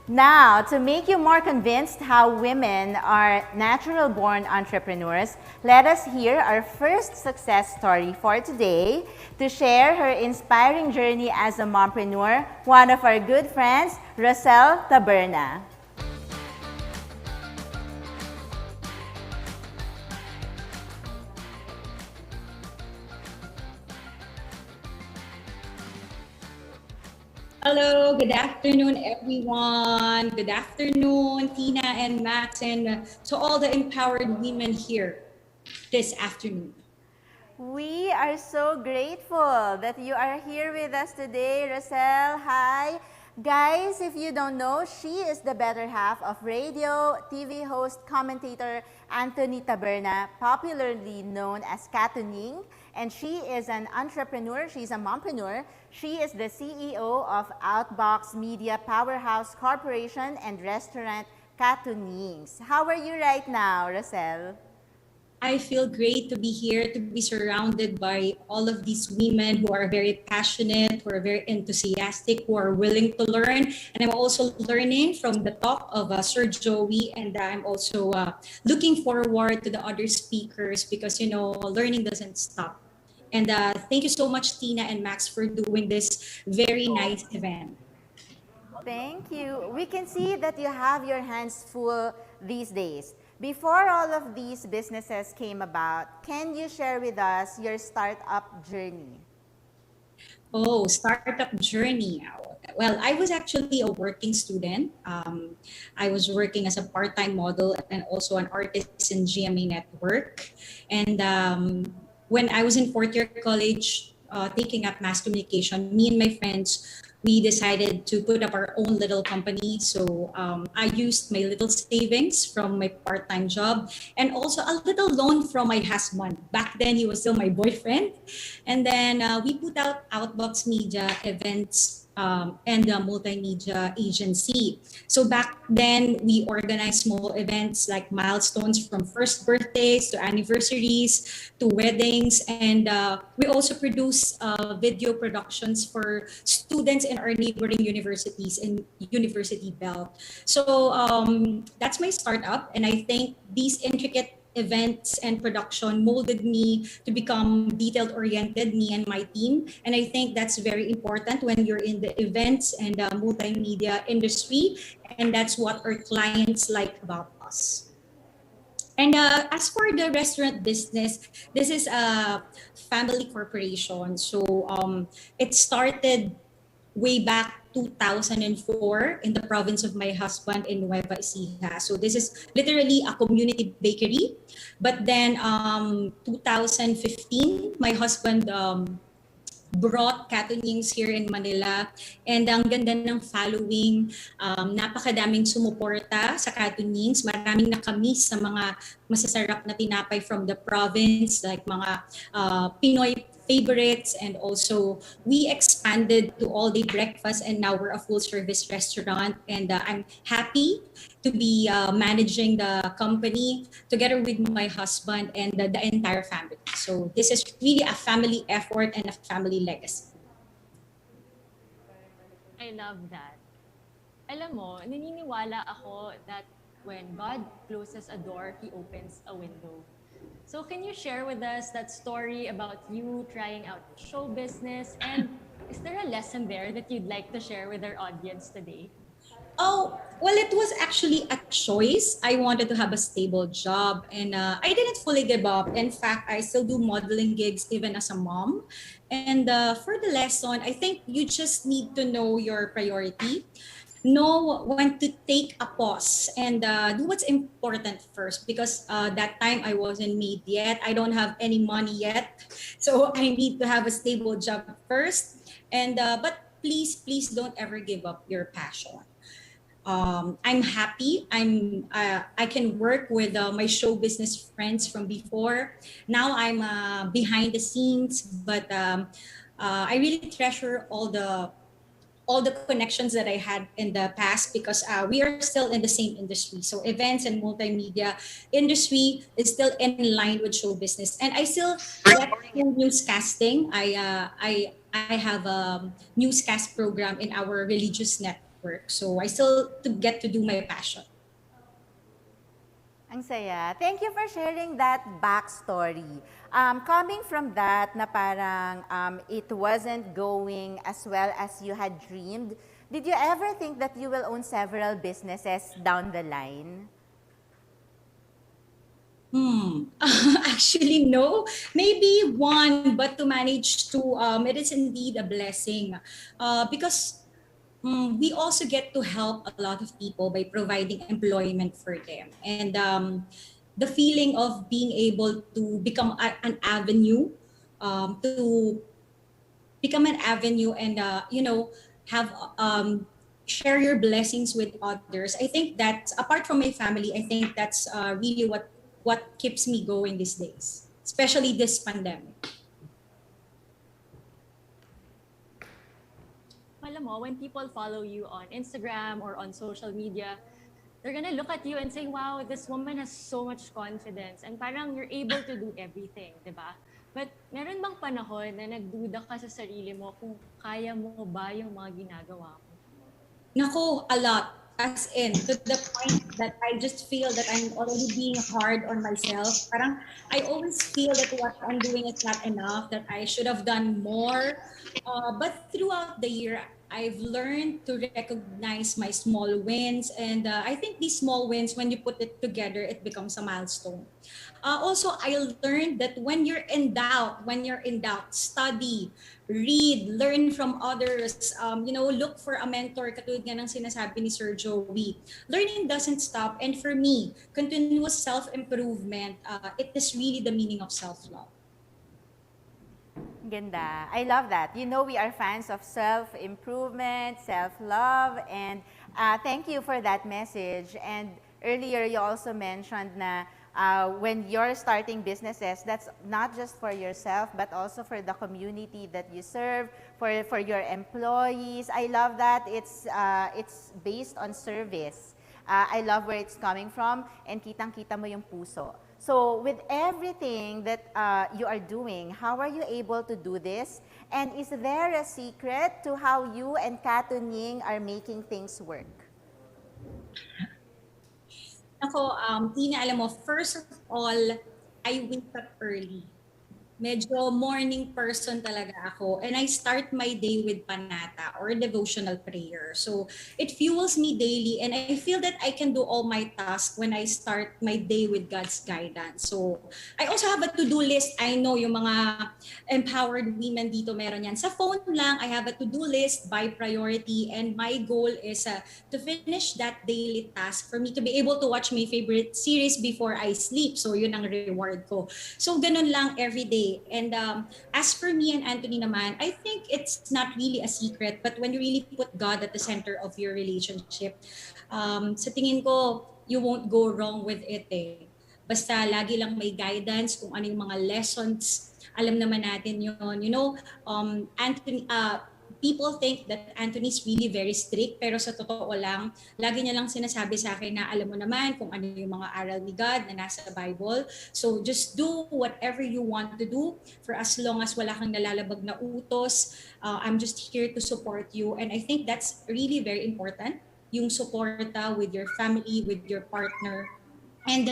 Now, to make you more convinced how women are natural-born entrepreneurs, let us hear our first success story for today. To share her inspiring journey as a mompreneur, one of our good friends, Rossel Taberna. Hello, good afternoon, everyone. Good afternoon, Tina and Max, and to all the empowered women here this afternoon. We are so grateful that you are here with us today, Rossel. Hi. Guys, if you don't know, she is the better half of radio, TV host, commentator Anthony Taberna, popularly known as Tunying. And she is an entrepreneur. She's a mompreneur. She is the CEO of Outbox Media Powerhouse Corporation and restaurant Tunying's. How are you right now, Rossel? I feel great to be here, to be surrounded by all of these women who are very passionate, who are very enthusiastic, who are willing to learn. And I'm also learning from the talk of Sir Joey, and I'm also looking forward to the other speakers because, learning doesn't stop. And thank you so much, Tina and Max, for doing this very nice event. Thank you. We can see that you have your hands full these days. Before all of these businesses came about, can you share with us your startup journey? Oh, startup journey. Well, I was actually a working student. I was working as a part-time model and also an artist in GMA Network. And when I was in fourth year college, taking up mass communication, me and my friends, we decided to put up our own little company. So I used my little savings from my part-time job and also a little loan from my husband. Back then, he was still my boyfriend. And then we put out Outbox Media events and the multimedia agency. So back then, we organized small events like milestones from first birthdays to anniversaries to weddings. And we also produce video productions for students in our neighboring universities in University Belt. So that's my startup. And I think these intricate events and production molded me to become detailed oriented, me and my team. And I think that's very important when you're in the events and multimedia industry. And that's what our clients like about us. And as for the restaurant business, this is a family corporation. So it started way back 2004 in the province of my husband in Nueva Ecija. So this is literally a community bakery. But then 2015, my husband brought Catonings here in Manila. And ang ganda ng following, napakadaming sumuporta sa Catonings. Maraming nakamiss sa mga masasarap na tinapay from the province, like mga Pinoy favorites. And also, we expanded to all-day breakfast and now we're a full-service restaurant. And I'm happy to be managing the company together with my husband and the entire family. So this is really a family effort and a family legacy. I love that. Alam mo, naniniwala ako that when God closes a door, He opens a window. So can you share with us that story about you trying out show business? And is there a lesson there that you'd like to share with our audience today? Oh, well, it was actually a choice. I wanted to have a stable job and I didn't fully give up. In fact, I still do modeling gigs even as a mom. And for the lesson, I think you just need to know your priority, know when to take a pause and do what's important first because that time I wasn't made yet. I don't have any money yet. So I need to have a stable job first. And but please don't ever give up your passion. I'm happy. I can work with my show business friends from before. Now I'm behind the scenes, but I really treasure all the connections that I had in the past because we are still in the same industry. So events and multimedia industry is still in line with show business, and I still get newscasting. I have a newscast program in our religious net work. So I still get to do my passion. Ang saya. Thank you for sharing that backstory. Coming from that na parang it wasn't going as well as you had dreamed, did you ever think that you will own several businesses down the line? Actually, no. Maybe one, but to manage two, it is indeed a blessing. Because we also get to help a lot of people by providing employment for them. And the feeling of being able to become an avenue, to become an avenue and, have share your blessings with others. I think that apart from my family, I think that's really what keeps me going these days, especially this pandemic. Alam mo, when people follow you on Instagram or on social media, they're gonna look at you and say, wow, this woman has so much confidence and parang you're able to do everything, di ba? But meron bang panahon na nagduda ka sa sarili mo kung kaya mo ba yung mga ginagawa mo? Nako, a lot. As in, to the point that I just feel that I'm already being hard on myself. Parang I always feel that what I'm doing is not enough, that I should have done more. But throughout the year, I've learned to recognize my small wins. And I think these small wins, when you put it together, it becomes a milestone. Also, I learned that when you're in doubt, study, read, learn from others, look for a mentor, katulad nga ng sinasabi ni Sir Joey. Learning doesn't stop. And for me, continuous self-improvement, it is really the meaning of self-love. Ganda. I love that. You know, we are fans of self-improvement, self-love, and thank you for that message. And earlier, you also mentioned na when you're starting businesses, that's not just for yourself, but also for the community that you serve, for your employees. I love that it's based on service. I love where it's coming from, and kitang-kita mo yung puso. So with everything that you are doing, how are you able to do this? And is there a secret to how you and Tunying are making things work? Ako, Tina, alam mo, first of all, I wake up early. Medyo morning person talaga ako. And I start my day with panata or devotional prayer. So it fuels me daily and I feel that I can do all my tasks when I start my day with God's guidance. So I also have a to-do list. I know yung mga empowered women dito meron yan. Sa phone lang, I have a to-do list by priority and my goal is to finish that daily task for me to be able to watch my favorite series before I sleep. So yun ang reward ko. So ganun lang every day. And as for me and Anthony naman, I think it's not really a secret, but when you really put God at the center of your relationship, sa tingin ko, you won't go wrong with it eh. Basta lagi lang may guidance kung ano yung mga lessons, alam naman natin yun. You know, Anthony, people think that Anthony's really very strict, pero sa totoo lang, lagi niya lang sinasabi sa akin na alam mo naman kung ano yung mga aral ni God na nasa Bible. So just do whatever you want to do for as long as wala kang nalalabag na utos. I'm just here to support you. And I think that's really very important, yung suporta with your family, with your partner. And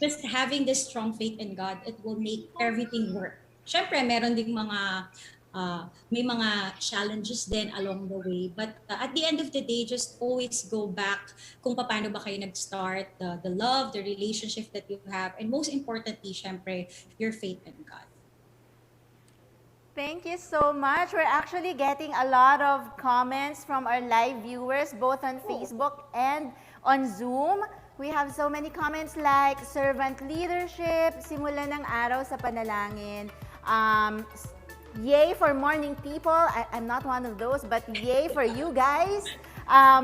just having this strong faith in God, it will make everything work. Siyempre, meron ding may mga challenges din along the way. But at the end of the day, just always go back kung paano ba kayo nag-start, the love, the relationship that you have, and most importantly, syempre, your faith in God. Thank you so much. We're actually getting a lot of comments from our live viewers, both on Facebook and on Zoom. We have so many comments like servant leadership, simulan ng araw sa panalangin, yay for morning people. I'm not one of those, but yay for you guys.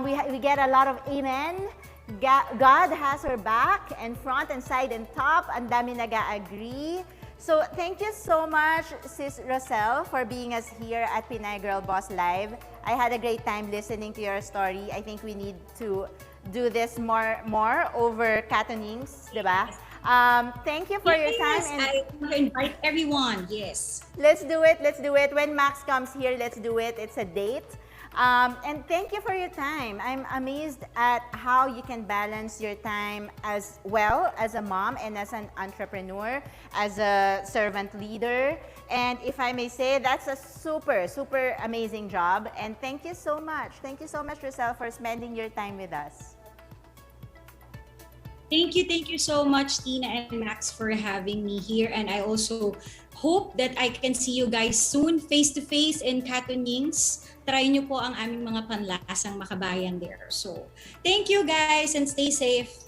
We get a lot of amen. God has her back and front and side and top. Ang dami nag-agree. So thank you so much, Sis Rossel, for being us here at Pinay Girl Boss Live. I had a great time listening to your story. I think we need to do this more over Tunying's, diba? Thank you for your time. And I invite everyone. Yes. Let's do it. Let's do it. When Max comes here, let's do it. It's a date. And thank you for your time. I'm amazed at how you can balance your time as well as a mom and as an entrepreneur, as a servant leader. And if I may say, that's a super, super amazing job. And thank you so much. Thank you so much, Rossel, for spending your time with us. Thank you so much, Tina and Max, for having me here. And I also hope that I can see you guys soon face-to-face in Tunying's. Try nyo po ang aming mga panlasang makabayan there. So, thank you guys and stay safe.